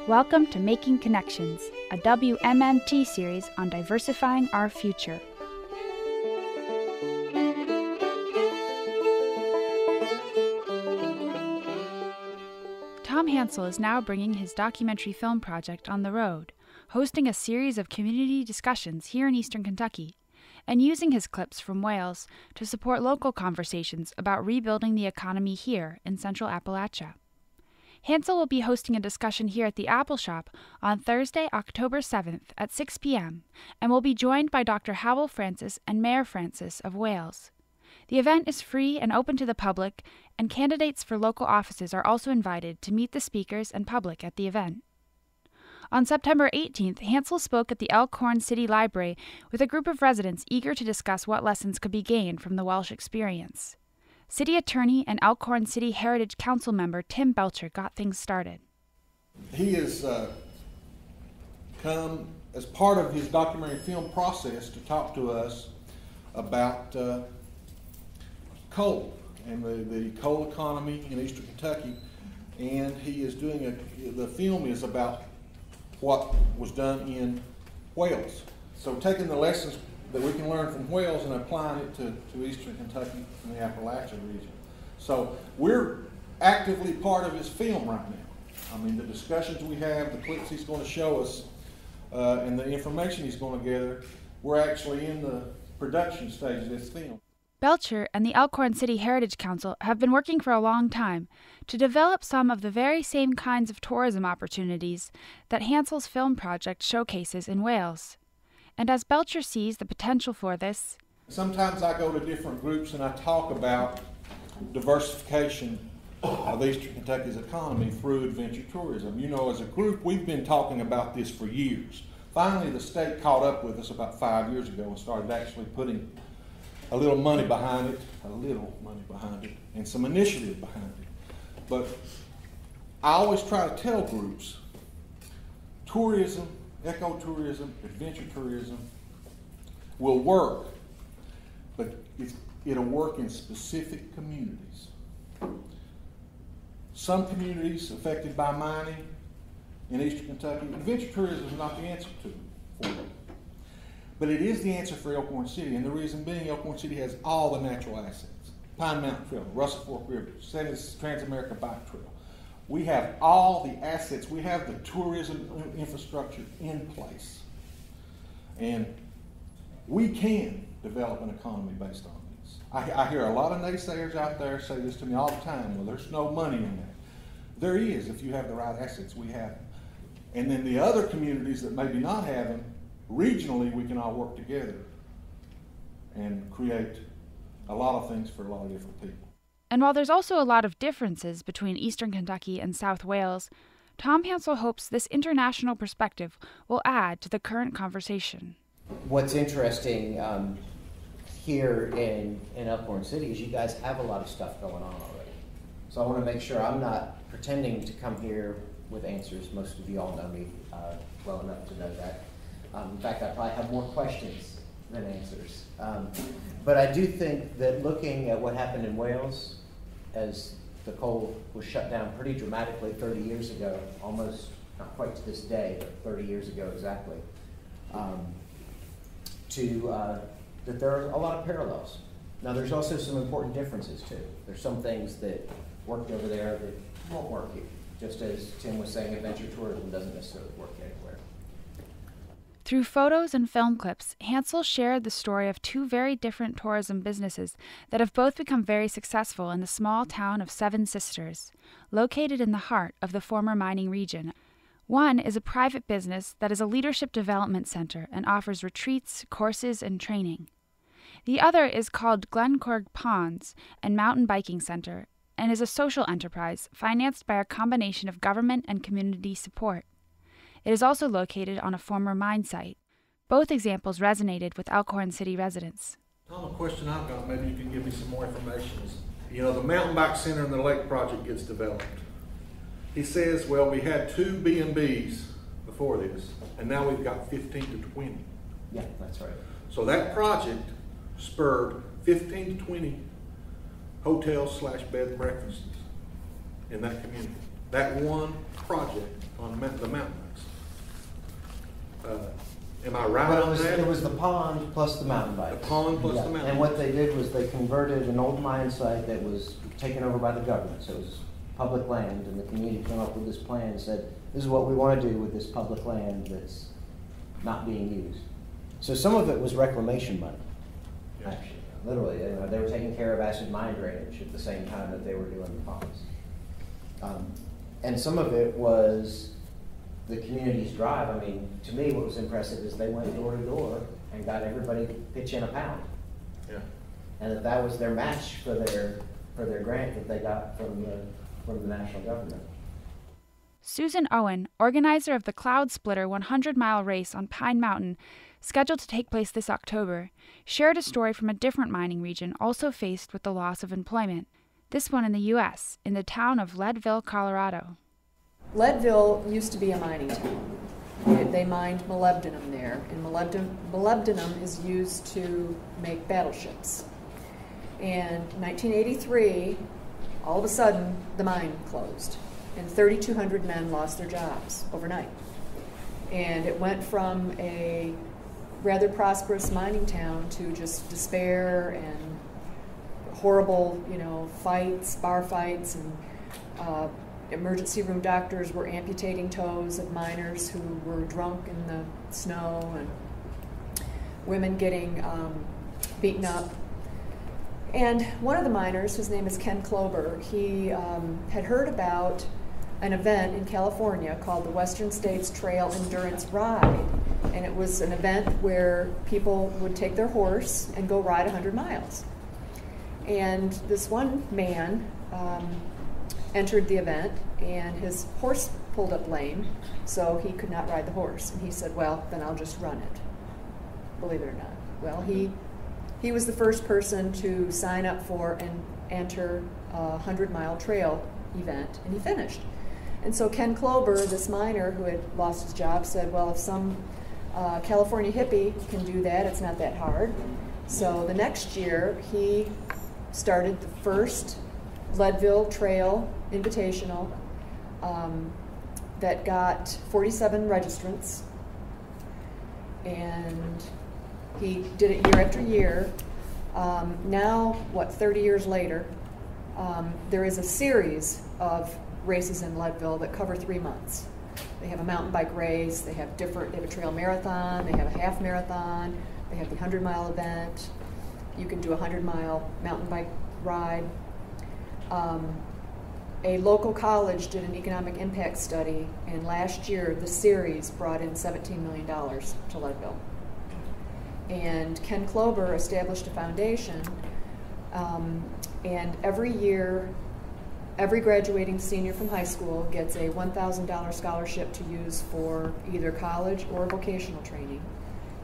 Welcome to Making Connections, a WMMT series on diversifying our future. Tom Hansell is now bringing his documentary film project on the road, hosting a series of community discussions here in eastern Kentucky, and using his clips from Wales to support local conversations about rebuilding the economy here in central Appalachia. Hansell will be hosting a discussion here at the Apple Shop on Thursday, October 7th at 6 p.m. and will be joined by Dr. Howell Francis and Mayor Francis of Wales. The event is free and open to the public, and candidates for local offices are also invited to meet the speakers and public at the event. On September 18th, Hansell spoke at the Elkhorn City Library with a group of residents eager to discuss what lessons could be gained from the Welsh experience. City Attorney and Elkhorn City Heritage Council member Tim Belcher got things started. He has come as part of his documentary film process to talk to us about coal and the coal economy in eastern Kentucky. And he is doing the film is about what was done in Wales. So taking the lessons that we can learn from Wales and applying it to eastern Kentucky and the Appalachia region. So we're actively part of his film right now. I mean, the discussions we have, the clips he's going to show us, and the information he's going to gather, we're actually in the production stage of this film. Belcher and the Elkhorn City Heritage Council have been working for a long time to develop some of the very same kinds of tourism opportunities that Hansell's film project showcases in Wales. And as Belcher sees the potential for this, sometimes I go to different groups and I talk about diversification of eastern Kentucky's economy through adventure tourism. You know, as a group, we've been talking about this for years. Finally, the state caught up with us about 5 years ago and started actually putting a little money behind it, and some initiative behind it. But I always try to tell groups, tourism, ecotourism, adventure tourism will work, but it'll work in specific communities. Some communities affected by mining in eastern Kentucky, adventure tourism is not the answer for them. But it is the answer for Elkhorn City, and the reason being Elkhorn City has all the natural assets. Pine Mountain Trail, Russell Fork River, Trans-America Bike Trail. We have all the assets. We have the tourism infrastructure in place. And we can develop an economy based on this. I hear a lot of naysayers out there say this to me all the time. Well, there's no money in that. There is if you have the right assets. We have them. And then the other communities that maybe not have them, regionally we can all work together and create a lot of things for a lot of different people. And while there's also a lot of differences between eastern Kentucky and South Wales, Tom Hansell hopes this international perspective will add to the current conversation. What's interesting here in Elkhorn City is you guys have a lot of stuff going on already. So I want to make sure I'm not pretending to come here with answers. Most of you all know me well enough to know that. In fact, I probably have more questions than answers. But I do think that looking at what happened in Wales, as the coal was shut down pretty dramatically 30 years ago, almost not quite to this day, but 30 years ago exactly, that there are a lot of parallels. Now there's also some important differences too. There's some things that worked over there that won't work here. Just as Tim was saying, adventure tourism doesn't necessarily work anywhere. Through photos and film clips, Hansell shared the story of two very different tourism businesses that have both become very successful in the small town of Seven Sisters, located in the heart of the former mining region. One is a private business that is a leadership development center and offers retreats, courses, and training. The other is called Glencorg Ponds and Mountain Biking Center and is a social enterprise financed by a combination of government and community support. It is also located on a former mine site. Both examples resonated with Elkhorn City residents. Tom, a question I've got, maybe you can give me some more information. You know, the mountain bike center and the lake project gets developed. He says, well, we had 2 B&Bs before this, and now we've got 15 to 20. Yeah, that's right. So that project spurred 15 to 20 hotels / bed and breakfasts in that community. That one project on the mountain bikes. Am I right Well, on that? it was the pond plus the mountain bikes. The pond plus the mountain And what bikes. they did was they converted an old mine site that was taken over by the government, so it was public land, and the community came up with this plan and said, this is what we want to do with this public land that's not being used. So some of it was reclamation money, Yeah. actually. Literally, they were taking care of acid mine drainage at the same time that they were doing the ponds. And some of it was the community's drive. I mean, to me, what was impressive is they went door to door and got everybody to pitch in £1. Yeah. And that was their match for their grant that they got from the national government. Susan Owen, organizer of the Cloud Splitter 100-mile race on Pine Mountain, scheduled to take place this October, shared a story from a different mining region also faced with the loss of employment, this one in the U.S., in the town of Leadville, Colorado. Leadville used to be a mining town. They mined molybdenum there, and molybdenum is used to make battleships. And in 1983, all of a sudden, the mine closed, and 3,200 men lost their jobs overnight. And it went from a rather prosperous mining town to just despair and horrible, fights, bar fights, and emergency room doctors were amputating toes of miners who were drunk in the snow, and women getting beaten up. And one of the miners, whose name is Ken Klober, he had heard about an event in California called the Western States Trail Endurance Ride. And it was an event where people would take their horse and go ride 100 miles. And this one man entered the event, and his horse pulled up lame, so he could not ride the horse. And he said, well, then I'll just run it, believe it or not. Well, he was the first person to sign up for and enter a 100-mile trail event, and he finished. And so Ken Klober, this miner who had lost his job, said, well, if some California hippie can do that, it's not that hard. So the next year, he started the first Leadville Trail Invitational that got 47 registrants, and he did it year after year. Now, 30 years later, there is a series of races in Leadville that cover 3 months. They have a mountain bike race, they have a trail marathon, they have a half marathon, they have the 100-mile event. You can do a 100-mile mountain bike ride. A local college did an economic impact study, and last year the series brought in $17 million to Leadville. And Ken Klober established a foundation, and every year, every graduating senior from high school gets a $1,000 scholarship to use for either college or vocational training.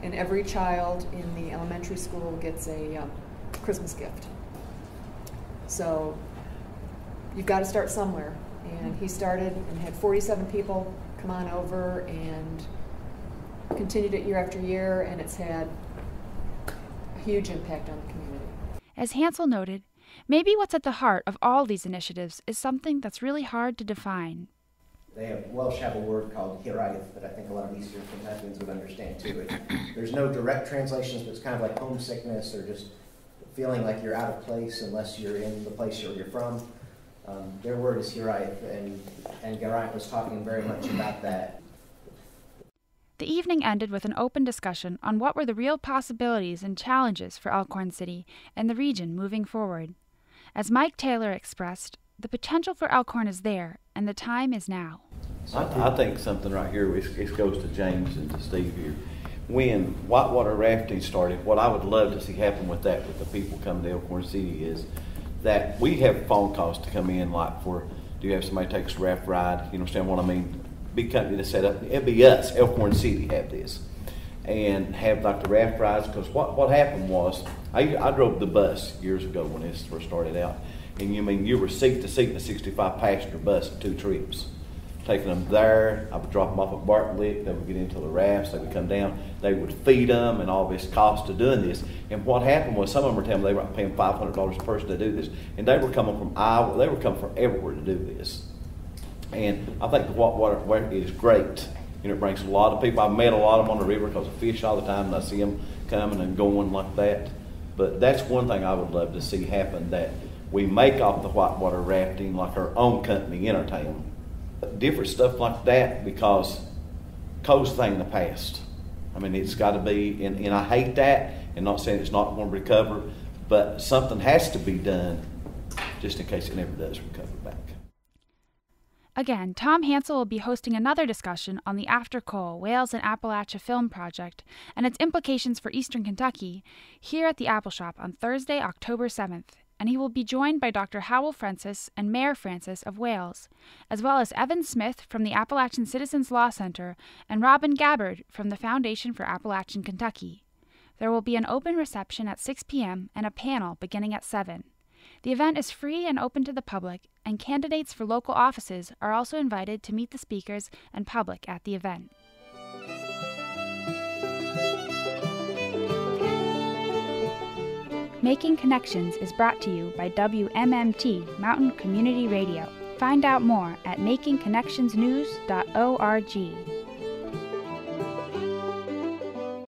And every child in the elementary school gets a Christmas gift. So you've got to start somewhere. And he started and had 47 people come on over and continued it year after year, and it's had a huge impact on the community. As Hansell noted, maybe what's at the heart of all these initiatives is something that's really hard to define. Welsh have a word called hiraeth that I think a lot of Eastern Kentuckians would understand too. There's no direct translations, but it's kind of like homesickness or just feeling like you're out of place unless you're in the place you're from. Their word is hiraeth, and Geraint was talking very much about that. The evening ended with an open discussion on what were the real possibilities and challenges for Elkhorn City and the region moving forward. As Mike Taylor expressed, the potential for Elkhorn is there, and the time is now. I think something right here, it goes to James and to Steve here. When whitewater rafting started, what I would love to see happen with that, with the people coming to Elkhorn City, is that we have phone calls to come in, like for, do you have somebody take us a raft ride? You understand what I mean? Big company to set up, it'd be us, Elkhorn City, have this. And have like the raft rides, because what happened was, I drove the bus years ago when this first started out. And you were seat to seat in a 65 passenger bus in 2 trips. Taking them there, I would drop them off at Barton Lick, they would get into the rafts, they would come down, they would feed them, and all this cost of doing this. And what happened was, some of them were telling me they were paying $500 a person to do this. And they were coming from Iowa, they were coming from everywhere to do this. And I think the whitewater is great. You know, it brings a lot of people. I've met a lot of them on the river because I fish all the time, and I see them coming and going like that. But that's one thing I would love to see happen, that we make off the whitewater rafting like our own company in our town. Different stuff like that, because CO's thing in the past. I mean, it's got to be, and I hate that, and not saying it's not going to recover, but something has to be done just in case it never does recover back. Again, Tom Hansell will be hosting another discussion on the After Coal Wales and Appalachia Film Project and its implications for Eastern Kentucky here at the Apple Shop on Thursday, October 7th, and he will be joined by Dr. Howell Francis and Mayor Francis of Wales, as well as Evan Smith from the Appalachian Citizens Law Center and Robin Gabbard from the Foundation for Appalachian Kentucky. There will be an open reception at 6 p.m. and a panel beginning at 7. The event is free and open to the public, and candidates for local offices are also invited to meet the speakers and public at the event. Making Connections is brought to you by WMMT Mountain Community Radio. Find out more at makingconnectionsnews.org.